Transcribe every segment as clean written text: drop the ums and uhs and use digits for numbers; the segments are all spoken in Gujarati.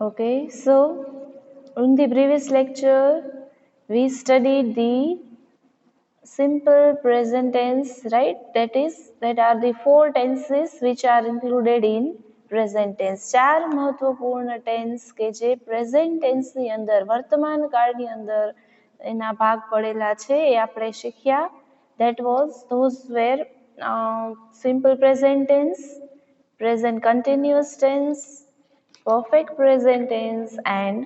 Okay, so in the previous lecture, we studied the simple present tense, right? That are the four tenses which are included in present tense. ચાર મહત્વપૂર્ણ ટેન્સ કે જે પ્રેઝન્ટ ટેન્સની અંદર વર્તમાન કાળની અંદર એના ભાગ પડેલા છે એ આપણે શીખ્યા. Those were simple present tense, present continuous tense, perfect present tense and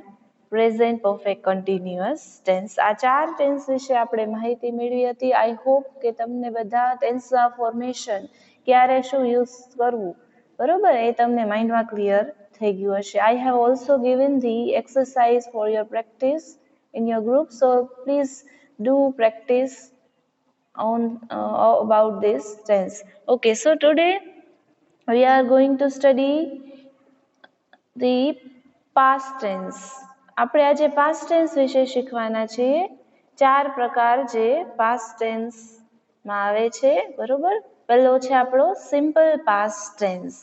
present perfect continuous tense. આ ચાર ટેન્સ વિશે આપણે માહિતી મેળવી હતી. આઈ હોપ કે તમને બધા ટેન્સના ફોર્મેશન ક્યારે શું યુઝ કરવું બરોબર એ તમને માઇન્ડમાં ક્લિયર થઈ ગયું હશે. I have also given the exercise for your practice in your group, so please do practice on about this tense. Okay, so today we are going to study the past tense. આપણે આજે પાસ્ટ ટેન્સ વિશે શીખવાના છીએ. ચાર પ્રકાર જે પાસ્ટ ટેન્સમાં આવે છે બરોબર. પહેલો છે આપણો સિમ્પલ પાસ્ટ ટેન્સ.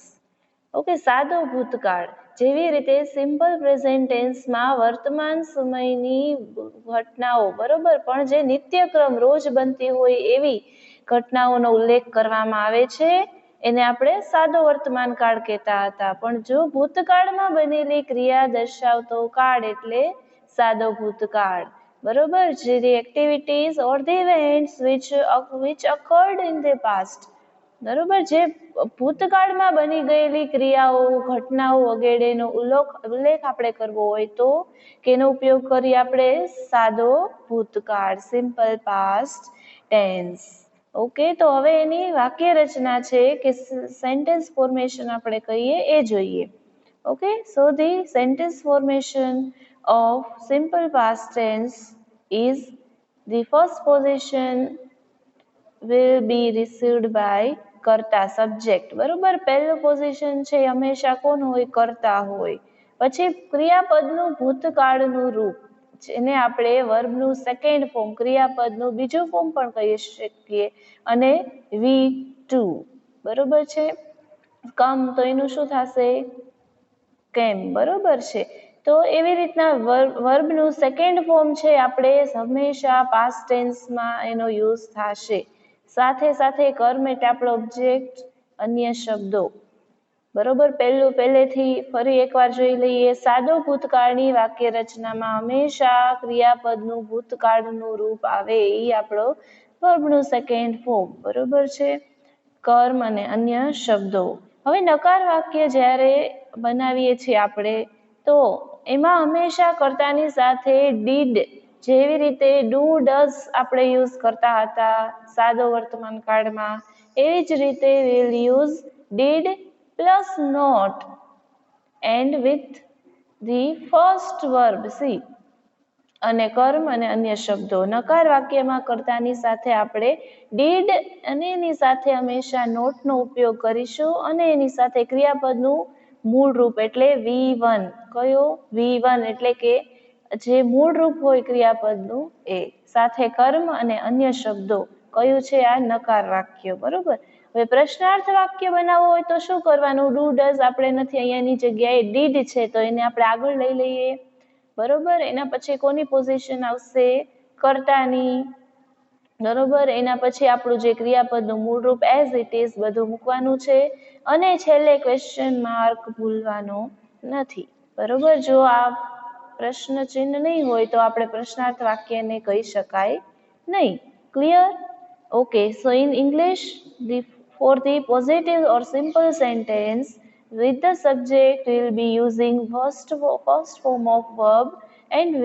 ઓકે, સાદો ભૂતકાળ. જેવી રીતે સિમ્પલ પ્રેઝન્ટ ટેન્સમાં વર્તમાન સમયની ઘટનાઓ બરોબર પણ જે નિત્યક્રમ રોજ બનતી હોય એવી ઘટનાઓનો ઉલ્લેખ કરવામાં આવે છે એને આપણે સાદો વર્તમાન કાળ કહેતા હતા. પણ જો ભૂતકાળમાં બનેલી ક્રિયા દર્શાવતો કાળ એટલે સાદો ભૂતકાળ બરોબર. જે the activities or the events which occurred in the past બરોબર. જે ભૂતકાળમાં બની ગયેલી ક્રિયાઓ ઘટનાઓ વગેરેનો ઉલ્લેખ આપણે કરવો હોય તો કેનો ઉપયોગ કરી આપણે સાદો ભૂતકાળ, સિમ્પલ પાસ્ટ ટેન્સ. ઓકે, તો હવે એની વાક્ય રચના છે કે સેન્ટેન્સ ફોર્મેશન આપણે કહીએ એ જોઈએ. Okay, so the sentence formation of simple past tense is the first position will be received by કર્તા સબ્જેક્ટ બરોબર. પહેલું પોઝિશન છે હંમેશા કોણ હોય? કર્તા હોય. પછી ક્રિયાપદનું ભૂતકાળનું રૂપ જેને આપણે વર્બનું સેકન્ડ ફોર્મ, ક્રિયાપદનું બીજું ફોર્મ પણ કહી શકીએ અને V2 બરોબર છે. કમ તો એનું શું થશે? કેમ બરોબર છે. તો એવી રીતના વર્બનું સેકન્ડ ફોર્મ છે આપણે હંમેશા પાસ્ટ ટેન્સમાં એનો યુઝ થશે. સાથે સાથે કર્મ એટલે આપણો ઓબ્જેક્ટ, અન્ય શબ્દો બરોબર. પહેલેથી ફરી એકવાર જોઈ લઈએ. સાદો ભૂતકાળની વાક્ય રચનામાં હંમેશા ક્રિયાપદનું ભૂતકાળનું રૂપ આવે એ આપણો વર્બનું સેકન્ડ ફોર્મ બરોબર છે. કર્મ અને અન્ય શબ્દો. હવે નકાર વાક્ય જ્યારે બનાવીએ છીએ આપણે તો એમાં હંમેશા કર્તાની સાથે ડીડ, જેવી રીતે ડુ ડઝ આપણે યુઝ કરતા હતા સાદો વર્તમાન કાળમાં એવી જ રીતે we'll use did plus not and with the first verb see અને કર્મ અને અન્ય શબ્દો. નકાર વાક્યમાં કર્તાની સાથે આપણે ડીડ અને એની સાથે હંમેશા નોટનો ઉપયોગ કરીશું અને એની સાથે ક્રિયાપદનું મૂળ રૂપ એટલે V1. કયો? V1 એટલે કે જે મૂળ રૂપ હોય ક્રિયાપદનું એ. સાથે કર્મ અને અન્ય શબ્દો. કયું છે? આ નકાર વાક્ય બરોબર. હવે પ્રશ્નાર્થ વાક્ય બનાવવું હોય તો શું કરવાનું? ડુ ડઝ આપણે નથી, અહીંયાની જગ્યાએ ડીડ છે તો એને આપણે આગળ લઈ લઈએ બરોબર. એના પછી કોની પોઝિશન આવશે? કર્તાની બરોબર. એના પછી આપણું જે ક્રિયાપદનું મૂળ રૂપ એઝ ઇટ ઇઝ બધું મૂકવાનું છે અને છેલ્લે ક્વેશ્ચન માર્ક ભૂલવાનો નથી બરોબર. જો આ પ્રશ્ન ચિહ્ન નહીં હોય તો આપણે પ્રશ્નાર્થ વાક્યને કહી શકાય નહીં. Clear? Okay, so in English, for the positive or simple sentence with the subject, we will be using first form of verb and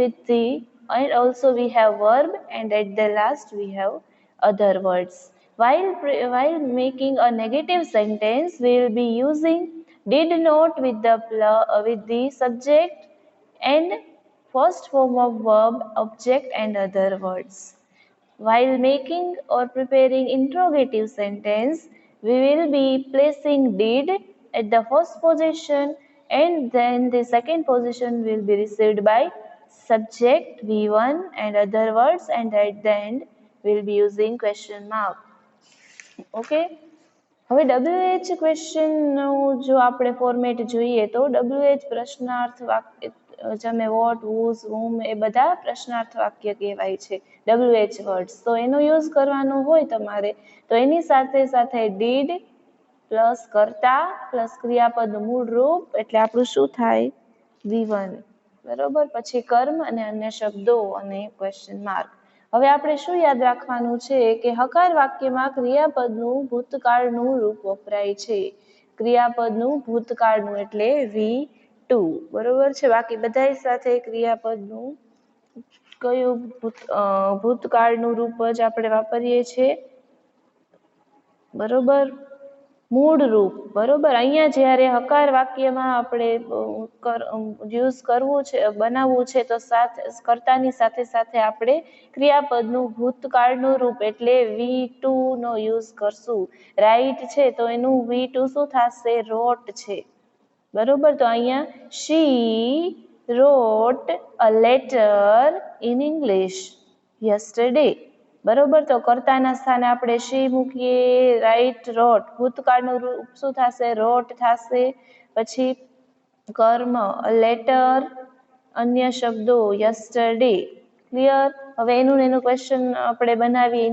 also we have verb and at the last we have other words. While making a negative sentence, we will be using did not with the subject and first form of verb, object and other words. While making or preparing interrogative sentence, we will be placing did at the first position and then the second position will be received by subject V1 and other words and at the end we will be using question mark. Okay. હવે WH ક્વેશ્ચનનું જો આપણે ફોર્મેટ જોઈએ તો WH પ્રશ્નાર્થ વાક્ય, તમે વોટ, હુઝ, હુમ એ બધા પ્રશ્નાર્થ વાક્ય કહેવાય છે WH વર્ડ્સ. તો એનો યુઝ કરવાનો હોય તમારે તો એની સાથે સાથે ડીડ પ્લસ કર્તા પ્લસ ક્રિયાપદનું મૂળ રૂપ એટલે આપણું શું થાય V1, બરોબર. પછી કર્મ અને અન્ય શબ્દો અને ક્વેશ્ચન માર્ક. હવે આપણે શું યાદ રાખવાનું છે કે હકાર વાક્યમાં ક્રિયાપદનું ભૂતકાળનું રૂપ વપરાય છે. ક્રિયાપદનું ભૂતકાળનું એટલે V2, બરોબર છે. બાકી બધા સાથે ક્રિયાપદનું કયું ભૂતકાળનું રૂપ જ આપણે વાપરીએ છીએ, બરોબર, મૂળ રૂપ, બરોબર. અહીંયા જ્યારે હકાર વાક્યમાં આપણે યુઝ કરવું છે, બનાવવું છે તો કર્તાની સાથે સાથે આપણે ક્રિયાપદનું ભૂતકાળનું રૂપ એટલે V2 નો યુઝ કરશું. રાઈટ છે તો એનું V2 શું થશે, રોટ છે, બરોબર. તો અહીંયા she wrote a letter in English yesterday, બરોબર. તો કર્તાના સ્થાને આપણે શી મૂકીએ, રાઈટ, રોટ. ભૂતકાળનું રૂપ શું થશે, રોટ થશે. પછી કર્મ લેટર, અન્ય શબ્દો યસ્ટરડે. ક્લિયર. હવે એનું ક્વેશ્ચન આપણે બનાવીએ,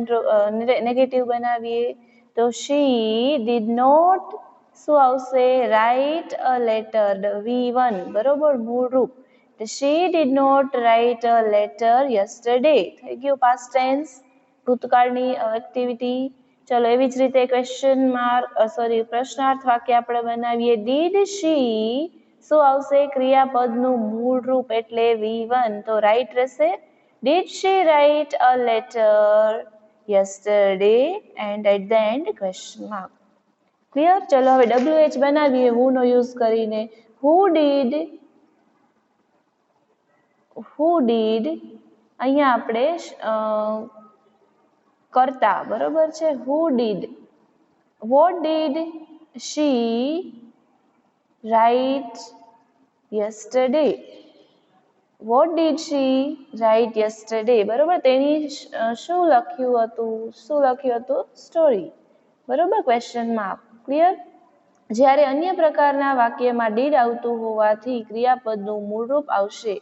નેગેટિવ બનાવીએ તો શી ડીડ નોટ શું આવશે, રાઇટ અ લેટર, V1, બરોબર, મૂળ રૂપ. She did not write a letter yesterday થઈ ગયું પાસ્ટ ટેન્સ, ભૂતકાળની એક્ટિવિટી. ચલો એવી જ રીતે ક્વેશ્ચન માર્ક પ્રશ્નાર્થ વાક્ય આપણે બનાવીએ. ડીડ શી શું આવશે, ક્રિયાપદનું મૂળ રૂપ એટલે V1, તો રાઈટ રહેશે. Did she write a letter yesterday and at the end question mark. Clear. ચલો હવે WH બનાવીએ હુ નો યુઝ કરીને. હુ ડીડ અહીંયા આપણે કરતા, બરોબર છે. Who did, what did she write yesterday, what did she write yesterday, બરોબર. તેની શું લખ્યું હતું, સ્ટોરી, બરોબર, ક્વેશ્ચન માર્ક. ક્લિયર. જ્યારે અન્ય પ્રકારના વાક્યમાં ડીડ આવતું હોવાથી ક્રિયાપદનું મૂળ રૂપ આવશે,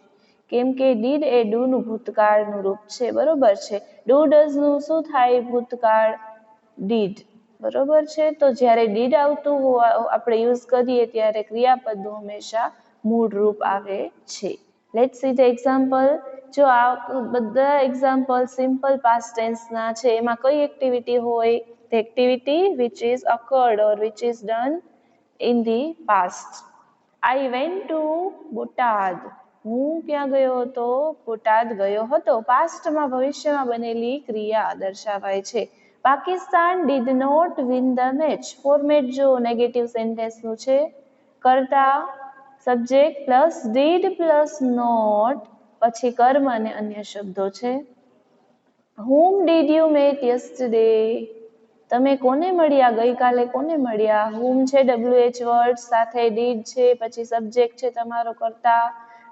કેમ કે ડીડ એ ડુનું ભૂતકાળનું રૂપ છે, બરોબર છે. ડુ ડઝનું શું થાય, ભૂતકાળ, ડીડ, બરોબર છે. તો જ્યારે ડીડ આવતું આપણે યુઝ કરીએ ત્યારે ક્રિયાપદનું હંમેશા મૂળ રૂપ આવે છે. Let's see the example. જો આ બધા એક્ઝામ્પલ સિમ્પલ પાસ્ટ ટેન્સના છે, એમાં કઈ એક્ટિવિટી હોય, the activity which is occurred or which is done in the past. I went to Botad, હું ક્યાં ગયો હતો, બોટાદ ગયો હતો. પાસ્ટમાં ભવિષ્યમાં બનેલી ક્રિયા દર્શાવાય છે. Pakistan did not win the match. Format જો નેગેટિવ સેન્ટેન્સનું છે. કરતા subject plus did plus not, પછી કર્મ અને અન્ય શબ્દો છે. whom did you meet yesterday? તમે કોને મળ્યા, ગઈકાલે કોને મળ્યા. whom છે WH વર્ડ, સાથે did છે, પછી સબ્જેક્ટ છે તમારો કરતા,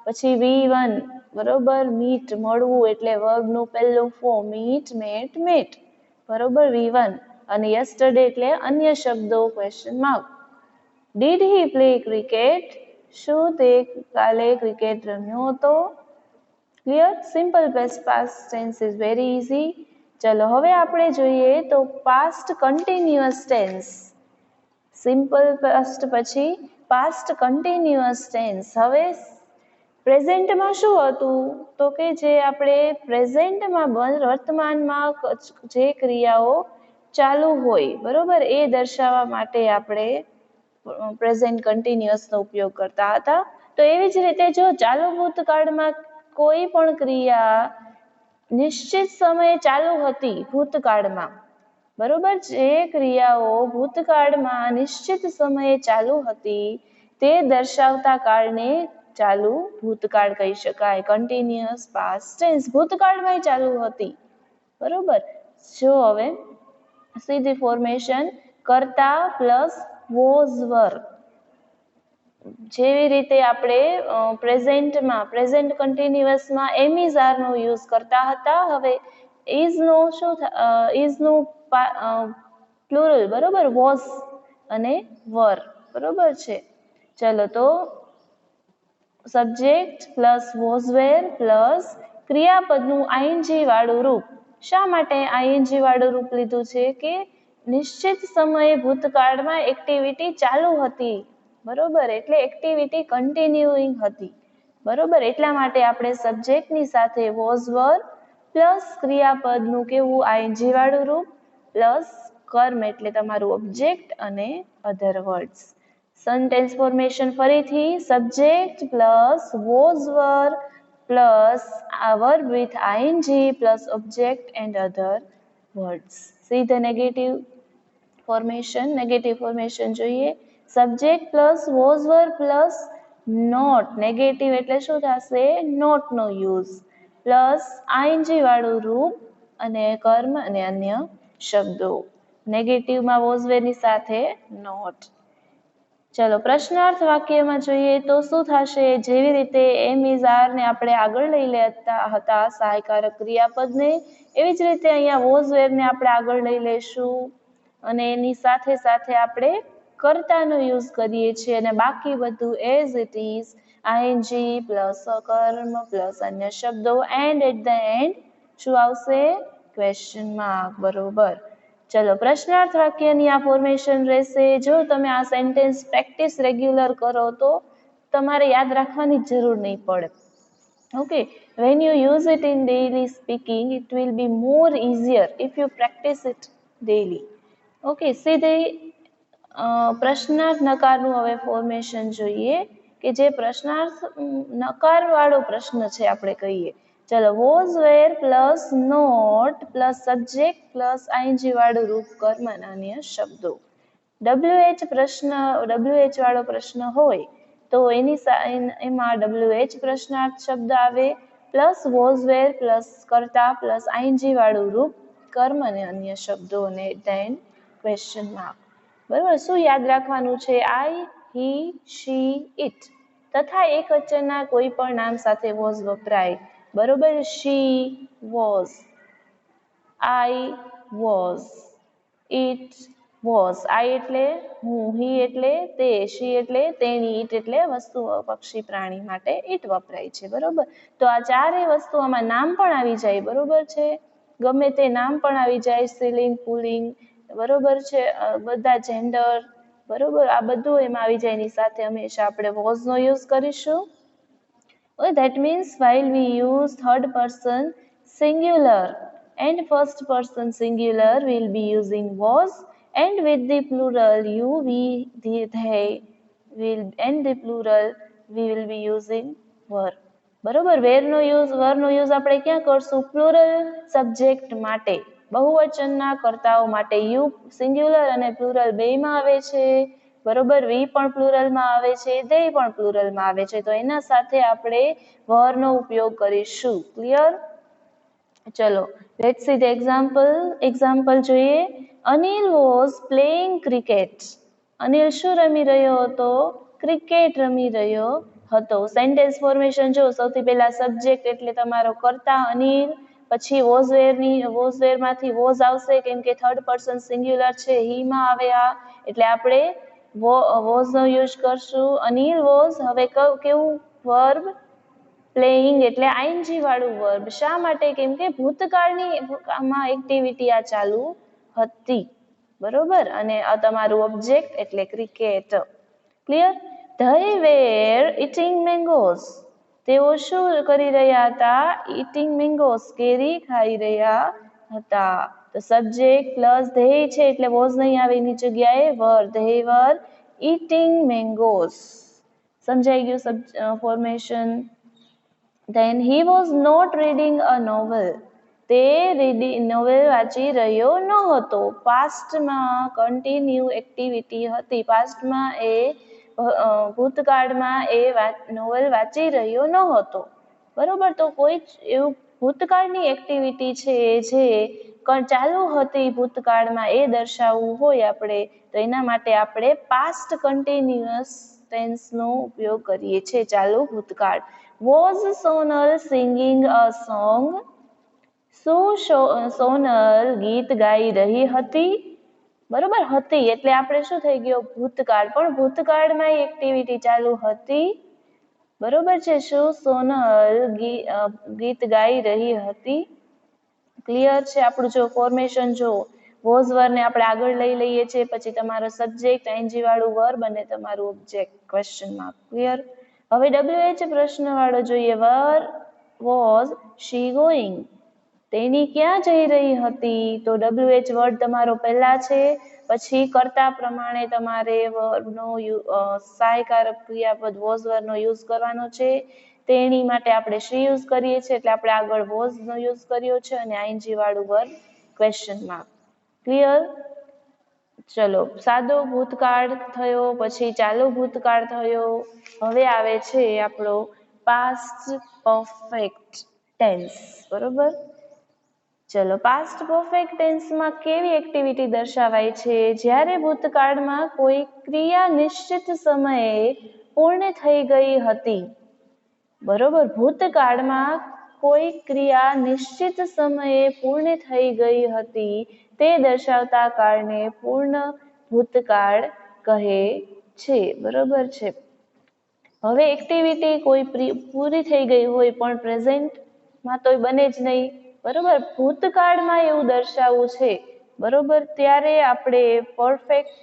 પછી V1, બરોબર, મીટ મળવું એટલે વર્બનું પહેલું ફોર્મ, મીટ, મેટ, મેટ, બરોબર, V1. અને યસ્ટરડે એટલે અન્ય શબ્દો, question mark. Did he play cricket, શું તે કાલે ક્રિકેટ રમ્યો હતો. Clear. Simple past tense is very easy. ચલો હવે આપણે જોઈએ તો past continuous tense. Simple past પછી પાસ્ટ કન્ટિન્યુઅસ ટેન્સ. હવે પ્રેઝન્ટમાં શું હતું તો કે જે આપણે પ્રેઝન્ટમાં વર્તમાનમાં જે ક્રિયાઓ ચાલુ હોય, બરોબર, એ દર્શાવવા માટે આપણે પ્રેઝન્ટ કન્ટિન્યુઅસનો ઉપયોગ કરતા હતા. તો એવી જ રીતે જો ચાલુ ભૂતકાળમાં કોઈ પણ ક્રિયા નિશ્ચિત સમયે ચાલુ હતી ભૂતકાળમાં, બરોબર, જે ક્રિયાઓ ભૂતકાળમાં નિશ્ચિત સમયે ચાલુ હતી તે દર્શાવતા કાળને ચાલુ ભૂતકાળ કહી શકાય. કન્ટિન્યુઅસ પાસ્ટ ટેન્સ, ભૂતકાળમાં ચાલુ હતી, બરોબર. જો હવે સીધી ફોર્મેશન કરતા પ્લસ વોઝ વર, જેવી રીતે આપણે પ્રેઝન્ટ કન્ટિન્યુઅસમાં એમ ઇઝ આર નો યુઝ કરતા હતા, હવે ઇઝ નો શું, ઇઝ નું પ્લુરલ, બરોબર, વોઝ અને વર, બરોબર છે. ચલો તો subject plus was were plus ક્રિયાપદનું આઈએનજી વાળું રૂપ. શા માટે આઈએનજી વાળું રૂપ લીધું છે કે નિશ્ચિત સમયે ભૂતકાળમાં એક્ટિવિટી ચાલુ હતી, બરોબર, એટલે એક્ટિવિટી કન્ટિન્યુઇંગ હતી, બરોબર, એટલા માટે આપણે સબ્જેક્ટની સાથે વોઝ વર પ્લસ ક્રિયાપદનું કેવું આઈએનજી વાળું રૂપ પ્લસ કર્મ એટલે તમારું ઓબ્જેક્ટ અને અધર વર્ડ્સ. સેન્ટેન્સ ફોર્મેશન ફરીથી subject plus was were plus verb with ING plus object and other words. See the negative formation જોઈએ. Subject plus was were plus not, negative એટલે શું થશે? નોટનો યુઝ પ્લસ આઈએનજી વાળું રૂપ અને કર્મ અને અન્ય શબ્દો. નેગેટિવમાં વોઝ વેરની સાથે નોટ. ચલો પ્રશ્નાર્થ વાક્યમાં જોઈએ તો શું થશે? જેવી રીતે એમ ઇઝ આર ને આપણે આગળ લઈ લેતા હતા સહાયકારક ક્રિયાપદને, એવી જ રીતે અહીંયા વોઝ વેરને આપણે આગળ લઈ લેશું અને એની સાથે સાથે આપણે કર્તાનો યુઝ કરીએ છીએ અને બાકી બધું as it is ING plus કર્મ પ્લસ અન્ય શબ્દો એન્ડ એટ ધ એન્ડ શું આવશે? ક્વેશ્ચન માર્ક, બરોબર. ચલો પ્રશ્નાર્થ વાક્યની આ ફોર્મેશન રહેશે. જો તમે આ સેન્ટેન્સ પ્રેક્ટિસ રેગ્યુલર કરો તો તમારે યાદ રાખવાની જરૂર નહીં પડે. Okay, when you use it in daily speaking, it will be more easier if you practice it daily. Okay, સીધી પ્રશ્નાર્થ નકારનું હવે ફોર્મેશન જોઈએ કે જે પ્રશ્નાર્થ નકાર વાળો પ્રશ્ન છે આપણે કહીએ. ચલો was were plus not plus subject plus ING વાળું રૂપ કર્મ અને અન્ય શબ્દો. WH વાળો પ્રશ્ન હોય તો એમાં WH પ્રશ્નાર્થ શબ્દ આવે પ્લસ વોઝ વેર પ્લસ કર્તા પ્લસ આઈએનજી વાળું રૂપ કર્મ અને અન્ય શબ્દો અને ધેન ક્વેશ્ચન માર્ક. બરાબર, શું યાદ રાખવાનું છે? આઈ, હી, શી, ઇટ તથા એક વચનના કોઈ પણ નામ સાથે વોઝ વપરાય, બરોબર. She was, I was, it was. I એટલે હું, હી એટલે તે, શી એટલે તેણી, ઇટ એટલે વસ્તુ પક્ષી પ્રાણી માટે ઇટ વપરાય છે, બરોબર. તો આ ચારેય વસ્તુઓમાં નામ પણ આવી જાય, બરોબર છે, ગમે તે નામ પણ આવી જાય, સ્ત્રીલિંગ પુલ્લિંગ, બરોબર છે, બધા જેન્ડર, બરોબર, આ બધું એમાં આવી જાય. એની સાથે હંમેશા આપણે વોઝનો યુઝ કરીશું. That means while we use third person singular and first person singular, we will be using was, and with the plural you, we, they will, and the plural we will be using were, બરોબર. વરનો યુઝ આપણે ક્યાં કરશું? પ્લુરલ સબ્જેક્ટ માટે, બહુવચનના કર્તાઓ માટે. યુ સિંગ્યુલર અને પ્લુરલ બેયમાં આવે છે, બરોબર. વી પણ પ્લુરલમાં આવે છે, they પણ પ્લુરલમાં આવે છે, તો એના સાથે આપણે વરનો ઉપયોગ કરીશું. ક્લિયર? ચલો લેટ્સ સી ધ એક્ઝામ્પલ જોઈએ. Anil was playing cricket. Anil શું રમી રહ્યો હતો? ક્રિકેટ રમી રહ્યો હતો. સેન્ટેન્સ ફોર્મેશન જો, સૌથી પહેલા સબ્જેક્ટ એટલે તમારો કર્તા અનિલ, પછી વોઝ વેરમાંથી વોઝ આવશે કેમ કે થર્ડ પર્સન સિંગ્યુલર છે, હીમાં આવે આ, એટલે આપણે વોઝનો યુઝ કરશું. અનિલ વોઝ, હવે કેવું વર્બ? પ્લેઇંગ એટલે આઈએનજી વાળું વર્બ. શા માટે? કેમ કે ભૂતકાળની એક્ટિવિટી આ ચાલુ હતી, બરોબર. અને આ તમારું ઓબ્જેક્ટ એટલે cricket. Clear? They were eating mangoes. તેઓ શું કરી રહ્યા હતા? eating mangoes, કેરી ખાઈ રહ્યા હતા. તો સબ્જેક્ટ પ્લસ they છે એટલે વોઝ નહીં આવે, એની જગ્યાએ were. They were eating mangoes. સમજાઈ ગયું formation? Then he was not reading a novel. તે નોવેલ વાંચી રહ્યો ન હતો. પાસ્ટમાં કન્ટિન્યુ એક્ટિવિટી હતી, પાસ્ટમાં એ ભૂતકાળમાં એ નોવેલ વાંચી રહ્યો ન હતો, બરોબર. તો કોઈ એવું ભૂતકાળની એક્ટિવિટી છે જે ચાલુ હતી ભૂતકાળમાં એ દર્શાવવું હોય આપણે, તો એના માટે આપણે પાસ્ટ કન્ટિન્યુઅસ ટેન્સનો ઉપયોગ કરીએ છીએ, ચાલુ ભૂતકાળ. Was Sonal singing a song? શું સોનલ ગીત ગાઈ રહી હતી? બરોબર, હતી એટલે આપણે શું થઈ ગયો ભૂતકાળ, પણ ભૂતકાળમાં એક્ટિવિટી ચાલુ હતી. બરોબર છે, શું સોનલ ગીત ગાઈ રહી હતી. ક્લિયર છે. આપણું જો ફોર્મેશન જો વોઝ વર્બને આપણે આગળ લઈ લઈએ છીએ, પછી તમારો સબ્જેક્ટ આઈએનજી વાળું વર્બ અને તમારું ઓબ્જેક્ટ ક્વેશ્ચન માર્ક. ક્લિયર. હવે WH પ્રશ્ન વાળો જોઈએ. વર વોઝ શી ગોઈંગ? તેની ક્યાં જઈ રહી હતી? તો WH વર્ડ તમારો પહેલા છે, પછી કર્તા પ્રમાણે તમારે વર્બનો સહાયકારક ક્રિયાપદ વોઝ વર્બનો યુઝ કરવાનો છે. તેની માટે આપણે શી યુઝ કરીએ છીએ, એટલે આપણે આગળ વોઝનો યુઝ કર્યો છે અને આઈએનજી વાળું વર્બ ક્વેશ્ચન માર્ક. ક્લિયર. ચલો, સાદો ભૂતકાળ થયો, પછી ચાલુ ભૂતકાળ થયો. હવે આવે છે આપણો પાસ્ટ પરફેક્ટ ટેન્સ. બરોબર. ચલો, પાસ્ટ પરફેક્ટ ટેન્સમાં કેવી એક્ટિવિટી દર્શાવાય છે? જ્યારે ભૂતકાળમાં કોઈ ક્રિયા નિશ્ચિત સમયે પૂર્ણ થઈ ગઈ હતી. બરોબર, ભૂતકાળમાં કોઈ ક્રિયા નિશ્ચિત સમયે પૂર્ણ થઈ ગઈ હતી તે દર્શાવતા કાળને પૂર્ણ ભૂતકાળ કહે છે. બરોબર છે. હવે એક્ટિવિટી કોઈ પૂરી થઈ ગઈ હોય પણ પ્રેઝન્ટમાં તો બને જ નહીં. બરોબર, ભૂતકાળમાં એવું દર્શાવવું છે. બરોબર, ત્યારે આપણે પરફેક્ટ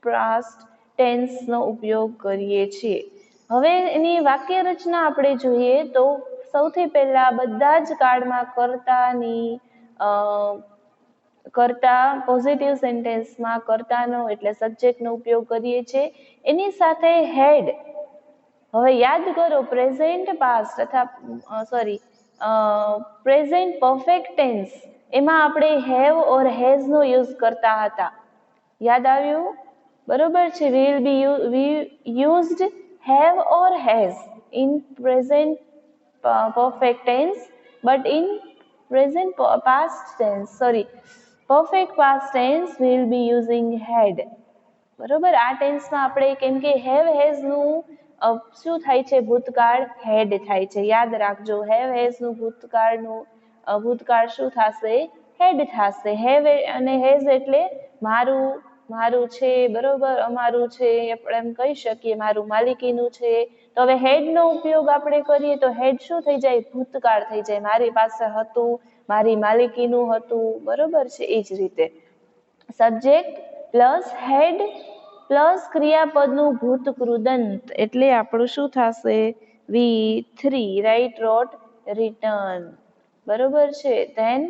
પાસ્ટ ટેન્સનો ઉપયોગ કરીએ છીએ. હવે એની વાક્ય રચના આપણે જોઈએ તો સૌથી પહેલા બધા જ કાળમાં કર્તા પોઝિટિવ સેન્ટેન્સમાં કર્તાનો એટલે સબ્જેક્ટનો ઉપયોગ કરીએ છીએ. એની સાથે હેડ. હવે યાદ કરો, present past present perfect tense એમાં આપણે હેવ ઓર હેઝનો યુઝ કરતા હતા. યાદ આવ્યું? બરોબર છે. વી used have or has in present perfect tense, but in present perfect past tense we will be using had. બરોબર, આ ટેન્સમાં આપણે કેમ કે હેવ હેઝ નું શું થાય છે ભૂતકાળ હેડ થાય છે. યાદ રાખજો, હેવ હેઝ નું ભૂતકાળ શું થશે? હેડ થશે. હેવ અને હેઝ એટલે મારું છે. બરોબર, અમારું છે, આપણે એમ કહી શકીએ મારું માલિકીનું છે. તો હવે હેડનો ઉપયોગ આપણે કરીએ તો હેડ શું થઈ જાય? ભૂતકાળ થઈ જાય. મારી પાસે હતું, મારી માલિકીનું હતું. બરોબર છે. એ જ રીતે સબ્જેક્ટ પ્લસ હેડ પ્લસ ક્રિયાપદનું ભૂતકૃદંત એટલે આપણું શું થશે? V3 રાઈટ, રોટ, રિટર્ન. બરોબર છે. ધેન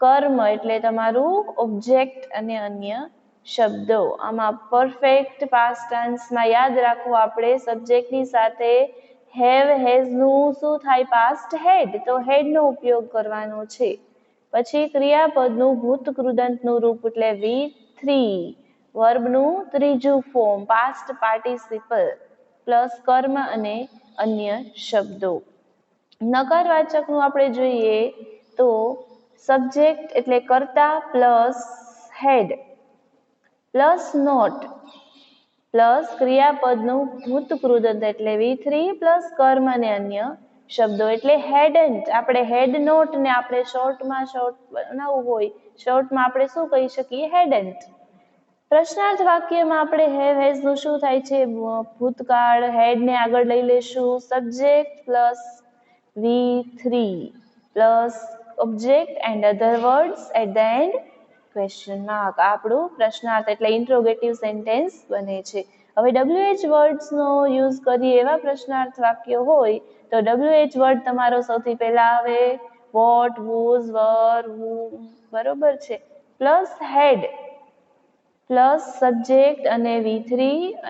કર્મ એટલે તમારું ઓબ્જેક્ટ અને અન્ય શબ્દો. આમાં પરફેક્ટ પાસ્ટ ટેન્સમાં યાદ રાખો આપણે સબ્જેક્ટની સાથે હેવ હેઝ નું શું થાય? પાસ્ટ હેડ. તો હેડનો ઉપયોગ કરવાનો છે. પછી ક્રિયાપદનું ભૂતકૃદંતનું રૂપ એટલે V3 વર્બનું ત્રીજું ફોર્મ પાસ્ટ પાર્ટિસિપલ પ્લસ કર્મ અને અન્ય શબ્દો. નકારવાચકનું આપણે જોઈએ તો સબ્જેક્ટ એટલે કર્તા plus had plus not plus ક્રિયાપદનું ભૂતકૃદંત એટલે V3 પ્લસ કર્મ અને અન્ય શબ્દો એટલે હેડન્ટ. આપણે હેડ નોટ ને આપણે શોર્ટ બનાવવું હોય, શોર્ટમાં આપણે શું કહી શકીએ? હેડન્ટ. પ્રશ્નાર્થ વાક્યમાં આપણે હેવ હેઝ નું શું થાય છે? ભૂતકાળ. હેડને આગળ લઈ લેશું subject plus V3 plus object and other words at the end question mark. આપણું પ્રશ્નાર્થ એટલે ઇન્ટ્રોગેટિવ સેન્ટેન્સ બને છે. હવે WH વર્ડ્સનો યુઝ કરીએ એવા પ્રશ્નાર્થ વાક્ય હોય તો WH વર્ડ તમારો સૌથી પહેલા આવે વોટ, whose, were, whom. બરોબર છે. પ્લસ હેડ પ્લસ સબ્જેક્ટ અને V3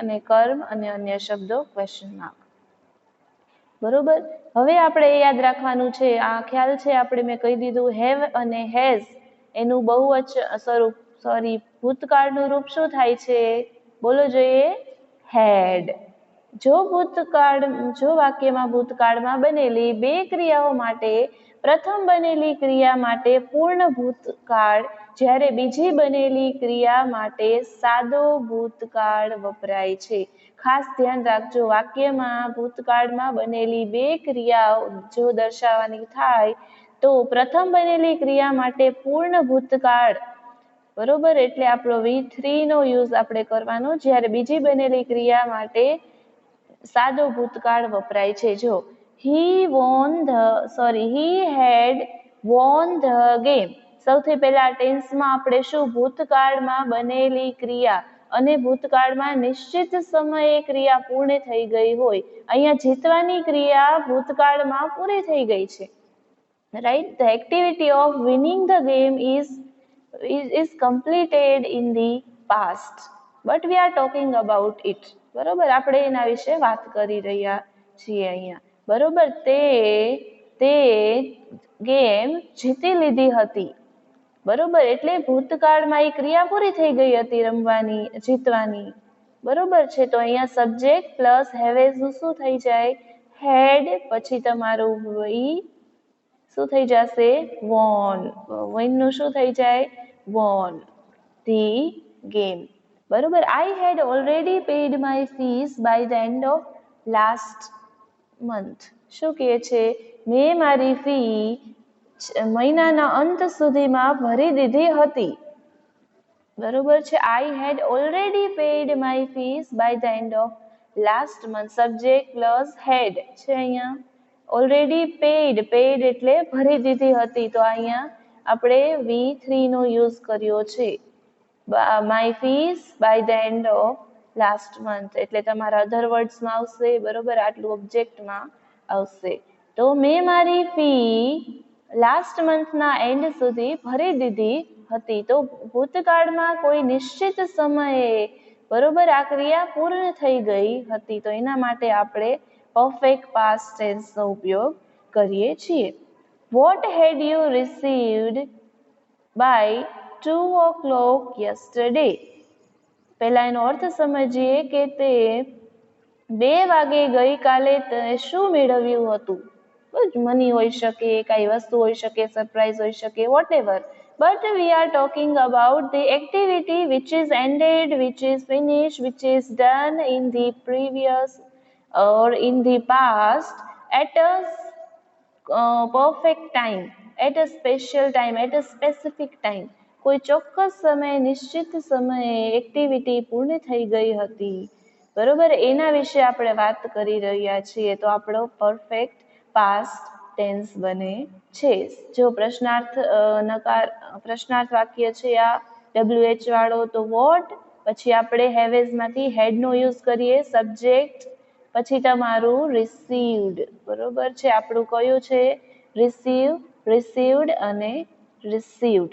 અને કર્મ અને અન્ય શબ્દો ક્વેશ્ચન માર્ક. બરોબર. હવે આપણે યાદ રાખવાનું છે, આ ખ્યાલ છે આપણે મેં કહી દીધું હેવ અને હેઝ એનું ભૂતકાળનું રૂપ શું થાય છે? બોલો જોઈએ, હેડ. જો વાક્યમાં ભૂતકાળમાં બનેલી બે ક્રિયાઓ માટે પ્રથમ બનેલી ક્રિયા માટે પૂર્ણ ભૂતકાળ જ્યારે બીજી બનેલી ક્રિયા માટે સાદો ભૂતકાળ વપરાય છે. ખાસ ધ્યાન રાખજો, વાક્યમાં ભૂતકાળમાં બનેલી બે ક્રિયાઓ જો દર્શાવવાની થાય તો પ્રથમ બનેલી ક્રિયા માટે પૂર્ણ ભૂતકાળ બરોબર, એટલે આપણો V3 નો યુઝ આપણે કરવાનો જ્યારે બીજી બનેલી ક્રિયા માટે સાદો ભૂતકાળ વપરાય છે. જો he had won the game. સૌથી પહેલા ટેન્સમાં આપણે શું ભૂતકાળમાં બનેલી ક્રિયા અને ભૂતકાળમાં નિશ્ચિત સમયે ક્રિયા પૂર્ણ થઈ ગઈ હોય. અહીંયા જીતવાની ક્રિયા ભૂતકાળમાં પૂરી થઈ ગઈ છે. Right? The activity of winning the game is completed in the past, but we are talking about it. બરોબર, આપણે એના વિશે વાત કરી રહ્યા છીએ અહીંયા. બરોબર, તે ગેમ જીતી લીધી હતી. બરોબર, એટલે ભૂતકાળમાં એ ક્રિયા પૂરી થઈ ગઈ હતી રમવાની, જીતવાની. બરોબર છે, તો અહીંયા સબ્જેક્ટ પ્લસ હેવેઝ નું શું થઈ જાય? હેડ, પછી તમારું શું થઈ જશે? વોન. વિન નું શું થઈ જાય? Won the game. બરોબર, I had already paid my fees by the end of last month. શું કહે છે? મેં મારી ફી મહિનાના અંત સુધીમાં ભરી દીધી હતી. બરોબર છે, I had already paid my fees by the end of last month. Subject plus had છે અહીંયા. ઓલરેડી પેડ એટલે ભરી દીધી હતી, તો અહીંયા આપણે V3 નો યુઝ કર્યો છે. My fees by the end of last month એટલે તમારા અધર વર્ડ્સમાં આવશે. બરોબર, આટલું ઓબ્જેક્ટમાં આવશે. તો મેં મારી ફી લાસ્ટ મંથના એન્ડ સુધી ભરી દીધી હતી. તો ભૂતકાળમાં કોઈ નિશ્ચિત સમયે બરોબર આ ક્રિયા પૂર્ણ થઈ ગઈ હતી, તો એના માટે આપણે પરફેક્ટ પાસ્ટ ટેન્સનો ઉપયોગ કરીએ છીએ. What had you received by 2 o'clock yesterday? પહેલા એનો અર્થ સમજીએ કે તે 2 વાગે ગઈકાલે શું મેળવ્યું હતું. મની હોઈ શકે, કઈ વસ્તુ હોઈ શકે, સરપ્રાઈઝ હોઈ શકે, whatever. But we are talking about the activity which is ended, which is finished, which is done in the previous or in the past at a perfect time, at a special time, at a specific time. કોઈ ચોક્કસ સમયે, નિશ્ચિત સમયે એક્ટિવિટી પૂર્ણ થઈ ગઈ હતી. બરોબર, એના વિશે આપણે વાત કરી રહ્યા છીએ, તો આપણો પરફેક્ટ પાસ્ટ ટેન્સ બને છે. જો પ્રશ્નાર્થ વાક્ય છે આ WH વાળો, તો વોટ, પછી આપણે હેવેઝમાંથી હેડનો યુઝ કરીએ, સબ્જેક્ટ, પછી તમારું રિસીવ્ડ. બરોબર છે, આપણું કયું છે? રિસીવ્ડ અને રિસીવ્ડ.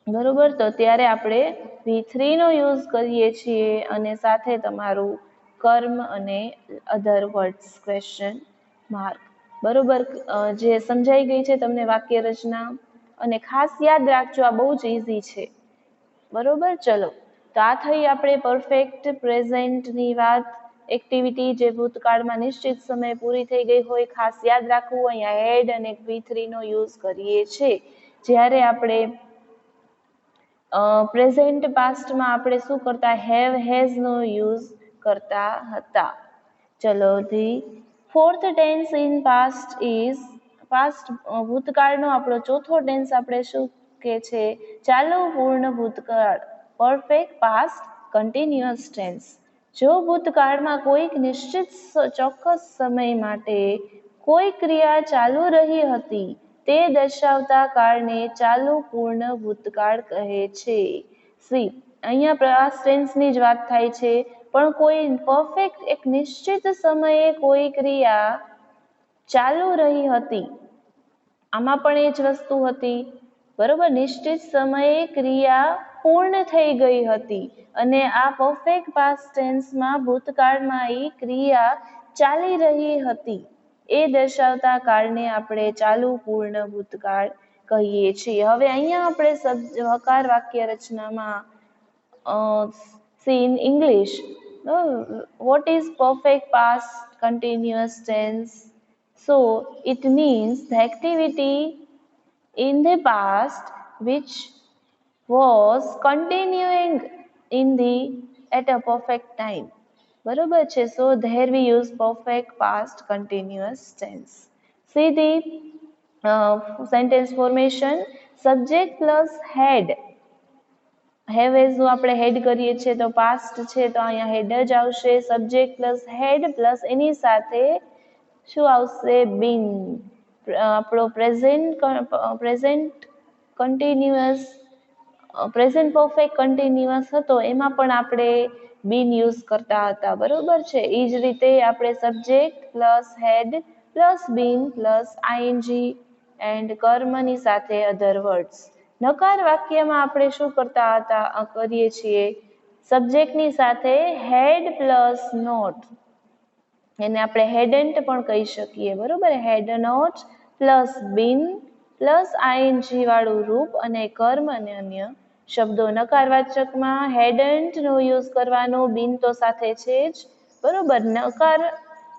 બરોબર, તો ત્યારે આપણે V3 નો યુઝ કરીએ છીએ અને સાથે તમારું કર્મ અને અધર વર્ડ્સ ક્વેશ્ચન માર્ક. બરોબર, જે સમજાઈ ગઈ છે તમને વાક્ય રચના, અને ખાસ યાદ રાખજો આ બહુ જ ઇઝી છે. બરોબર, ચલો, તો આ થઈ આપણે પરફેક્ટ પ્રેઝન્ટની વાત. એક્ટિવિટી જે ભૂતકાળમાં નિશ્ચિત સમય પૂરી થઈ ગઈ હોય, ખાસ યાદ રાખવું અહીંયા હેડ અને V3 નો યુઝ કરીએ છીએ. જ્યારે આપણે પ્રેઝન્ટ પાસ્ટમાં આપણે શું કરતા? હેવ હેઝ નો યુઝ કરતા હતા. ચલો, the fourth tense in past is, past ભૂતકાળનો આપણો ચોથો ટેન્સ આપણે શું કે છે? ચાલુ પૂર્ણ ભૂતકાળ, પરફેક્ટ પાસ્ટ કન્ટિન્યુઅસ ટેન્સ. જો ભૂતકાળમાં કોઈક નિશ્ચિત ચોક્કસ સમય માટે કોઈ ક્રિયા ચાલુ રહી હતી, તે દર્શાવતા કાળને ચાલુ પૂર્ણ ભૂતકાળ કહે છે. સી, અહીંયા પાસ્ટ ટેન્સની જ વાત થાય છે, પણ કોઈ પરફેક્ટ એક નિશ્ચિત સમયે કોઈ ક્રિયા ચાલુ રહી હતી, આમાં પણ એ જ વસ્તુ હતી. બરોબર, નિશ્ચિત સમયે ક્રિયા પૂર્ણ થઈ ગઈ હતી, અને આ પરફેક્ટ પાસ્ટ ટેન્સમાં ભૂતકાળમાં એ ક્રિયા ચાલી રહી હતી, એ દર્શાવતા કાળને આપણે ચાલુ પૂર્ણ ભૂતકાળ કહીએ છીએ. હવે અહીંયા આપણે હકાર વાક્ય રચનામાં in English, what is perfect past continuous tense? So it means the activity in the past which was continuing at a perfect time. બરોબર છે, so there we use perfect past continuous tense. See the sentence formation, subject plus head have as નું આપણે હેડ કરીએ છીએ તો પાસ્ટ છે તો અહીંયા હેડ જ આવશે. સબ્જેક્ટ પ્લસ હેડ પ્લસ એની સાથે શું આવશે? બીન. આપણો present continuous present perfect continuous હતો એમાં પણ આપણે બીન યુઝ કરતા હતા, બરોબર છે. એ જ રીતે આપણે subject plus had plus been plus ING and કર્મની સાથે અધર વર્ડ્સ. નકાર વાક્યમાં આપણે શું કરતા હતા કરીએ છીએ? સબ્જેક્ટની સાથે હેડ પ્લસ નોટ, એને આપણે હેડન્ટ પણ કહી શકીએ, બરોબર. Had not plus been plus ING વાળું રૂપ અને કર્મ અને અન્ય શબ્દો. નકારવાચકમાં હેડન્ટ નો યુઝ કરવાનો, બીન તો સાથે છે જ, બરોબર. નકાર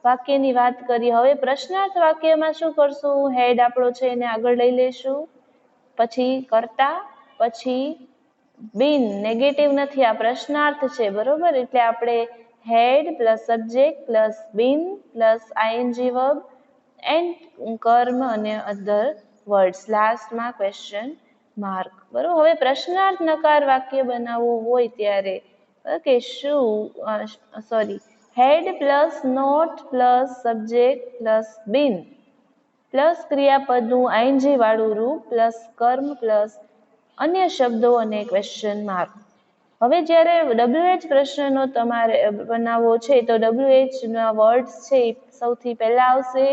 વાક્યની વાત કરીએ. હવે પ્રશ્નાર્થ વાક્યમાં શું કરશું? હેડ આપણો છે એને આગળ લઈ લેશું, પછી કર્તા, પછી બીન. નેગેટિવ નથી, આ પ્રશ્નાર્થ છે, બરોબર. એટલે આપણે had plus subject plus been plus ING verb and કર્મ અને અધર વર્ડ્સ. લાસ્ટમાં ક્વેશ્ચન માર્ક, બરોબર. હવે પ્રશ્નાર્થ નકાર વાક્ય બનાવવું હોય ત્યારે ઓકે શું had plus not plus subject plus been plus ક્રિયાપદનું આઈએનજી વાળું રૂપ પ્લસ કર્મ પ્લસ અન્ય શબ્દો અને ક્વેશ્ચન માર્ક. હવે જ્યારે WH પ્રશ્નનો તમારે બનાવવો છે તો WH ના વર્ડ્સ છે સૌથી પહેલા આવશે,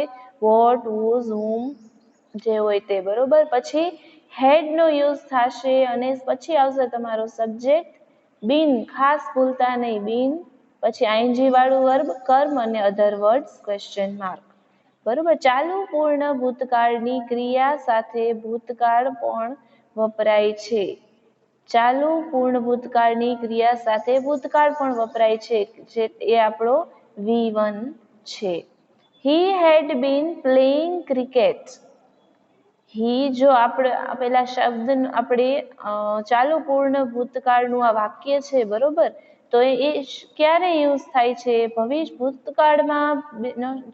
વોટ, હુઝ, હુમ જે હોય તે, બરોબર. પછી હેડ નો યુઝ થશે અને પછી આવશે તમારો સબ્જેક્ટ, બીન, ખાસ ભૂલતા નહીં, બીન, પછી આઈએનજી વાળું વર્બ, કર્મ અને અધર વર્ડ્સ ક્વેશ્ચન માર્ક, બરોબર. ચાલુ પૂર્ણ ભૂતકાળની ક્રિયા સાથે ભૂતકાળ પણ વપરાય છે. ચાલુ પૂર્ણ ભૂતકાળની ક્રિયા સાથે ભૂતકાળ પણ વપરાય છે, જે એ આપણો V1 છે. હી હેડ બીન પ્લેઇંગ ક્રિકેટ. હી જો આપણે પેલા શબ્દ આપણે ચાલુ પૂર્ણ ભૂતકાળનું આ વાક્ય છે, બરોબર. તો એ ક્યારે યુઝ થાય છે? ભવિષ્ય ભૂતકાળમાં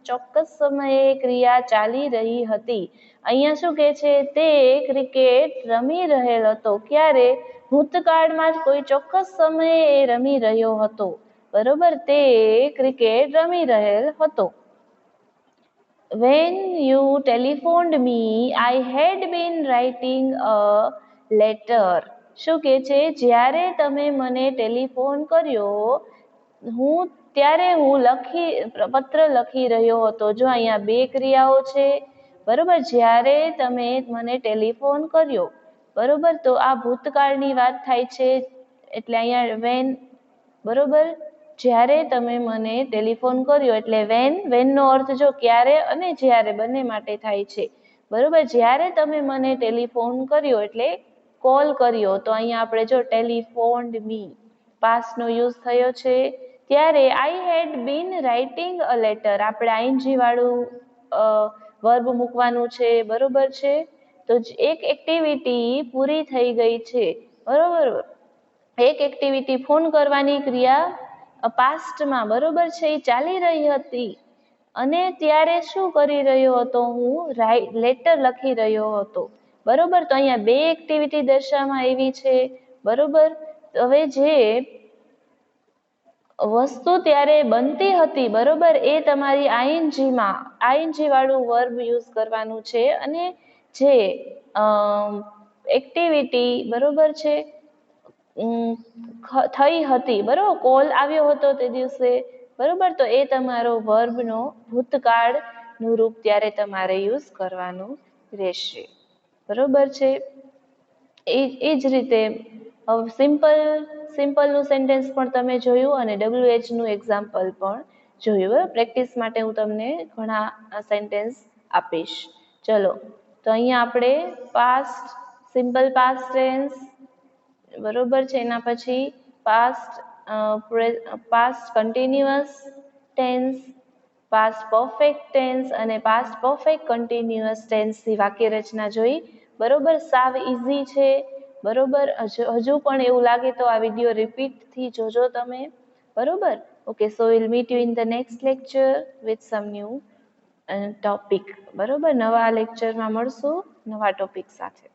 ચોક્કસ સમયે ક્રિયા ચાલી રહી હતી. અહીંયા શું કહે છે? તે ક્રિકેટ રમી રહેલ હતો. ક્યારે? ભૂતકાળમાં કોઈ ચોક્કસ સમયે એ રમી રહ્યો હતો, બરોબર. તે ક્રિકેટ રમી રહેલ હતો. When you telephoned me, I had been writing a letter. શું કહે છે? જ્યારે તમે મને ટેલિફોન કર્યો ત્યારે હું પત્ર લખી રહ્યો હતો. જો અહીંયા બે ક્રિયાઓ છે, બરોબર. જ્યારે તમે મને ટેલિફોન કર્યો, બરોબર, તો આ ભૂતકાળની વાત થાય છે એટલે અહીંયા વેન, બરોબર. જ્યારે તમે મને ટેલિફોન કર્યો એટલે વેન નો અર્થ જો ક્યારે અને જ્યારે બંને માટે થાય છે, બરોબર. જ્યારે તમે મને ટેલિફોન કર્યો એટલે કોલ કર્યો, તો અહીંયા આપણે જો ટેલિફોન્ડ મી પાસ્ટ નો યુઝ થયો છે. ત્યારે આઈ હેડ બીન રાઇટિંગ અ લેટર, આપણે આઈએનજી વાળું વર્બ મૂકવાનું છે, બરોબર છે. તો એક એક્ટિવિટી પૂરી થઈ ગઈ છે, બરોબર. એક એક્ટિવિટી ફોન કરવાની ક્રિયા પાસ્ટમાં, બરોબર છે, એ ચાલી રહી હતી અને ત્યારે શું કરી રહ્યો હતો? હું લેટર લખી રહ્યો હતો, બરોબર. તો અહીંયા બે એક્ટિવિટી દર્શાવવામાં આવી છે, બરોબર. હવે જે વસ્તુ ત્યારે બનતી હતી, બરોબર, એ તમારી આઈએનજી વાળું વર્બ યુઝ કરવાનું છે અને જે એક્ટિવિટી, બરોબર છે, થઈ હતી, બરોબર, કોલ આવ્યો હતો તે દિવસે, બરોબર, તો એ તમારો વર્બનો ભૂતકાળનું રૂપ ત્યારે તમારે યુઝ કરવાનું રહેશે, બરોબર છે. એ જ રીતે સિમ્પલનું સેન્ટેન્સ પણ તમે જોયું અને WH નું એક્ઝામ્પલ પણ જોયું. પ્રેક્ટિસ માટે હું તમને ઘણા સેન્ટેન્સ આપીશ. ચલો, તો અહીંયા આપણે સિમ્પલ પાસ્ટ ટેન્સ, બરોબર છે, એના પછી past continuous tense, past perfect tense અને પાસ્ટ પરફેક્ટ કન્ટિન્યુઅસ ટેન્સની વાક્ય રચના જોઈ, બરોબર. સાવ ઇઝી છે, બરોબર. હજુ પણ એવું લાગે તો આ વિડીયો રિપીટથી જોજો તમે, બરોબર. Okay, so will meet you in the next lecture with some new topic, બરોબર. નવા લેક્ચરમાં મળશું નવા ટોપિક સાથે.